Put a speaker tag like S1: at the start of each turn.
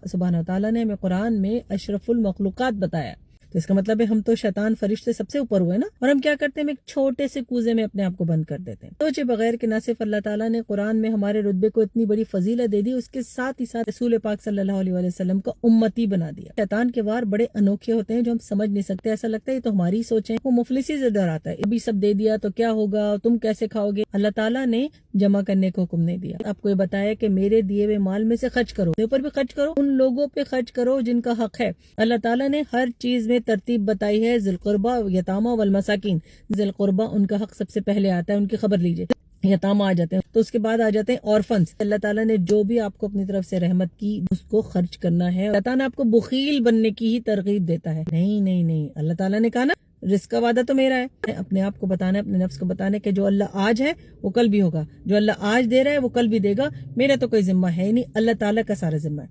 S1: सुभान तआला ने हमें कुरान में अशरफुल मखलूकात बताया। तो इसका मतलब है हम तो शैतान फरिश्ते सबसे ऊपर हुए ना, और हम क्या करते हैं, हम एक छोटे से कूजे में अपने आप को बंद कर देते हैं। सोचे बगैर कि न सिर्फ अल्लाह ताला ने कुरान में हमारे रुतबे को इतनी बड़ी फजीलत दे दी, उसके साथ ही साथ रसूल पाक सल्लल्लाहु अलैहि वसल्लम का उम्मती बना दिया। शैतान के वार बड़े अनोखे होते हैं जो हम समझ नहीं सकते। ऐसा लगता है ये तो हमारी सोच है। वो मुफलिसी से डर आता है, अभी सब दे दिया तो क्या होगा, तुम कैसे खाओगे। अल्लाह ताला ने जमा करने को हुक्म नहीं दिया। आपको ये बताया कि मेरे दिए हुए माल में से खर्च करो, अपने ऊपर भी खर्च करो, उन लोगों पे खर्च करो जिनका हक है। अल्लाह ताला ने हर चीज में तरतीब बताई है। ज़िल कुर्बा, यतामा वल मसाकिन। ज़िल कुर्बा उनका हक सबसे पहले आता है, उनकी खबर लीजिए। यतामा आ जाते हैं, तो उसके बाद आ जाते हैं ऑर्फन्स। अल्लाह ताला ने जो भी आपको अपनी तरफ से रहमत की उसको खर्च करना है। अल्लाह ताला आपको बुखील बनने की ही तरगीब देता है। नहीं नहीं नहीं, अल्लाह ताला ने कहा ना रिस्क का वादा तो मेरा है। अपने आप को बताना है, अपने नफ्स को बताना है कि जो अल्लाह आज है वो कल भी होगा, जो अल्लाह आज दे रहा है वो कल भी देगा। मेरा तो कोई जिम्मा है ही नहीं, अल्लाह ताला का सारा जिम्मा है।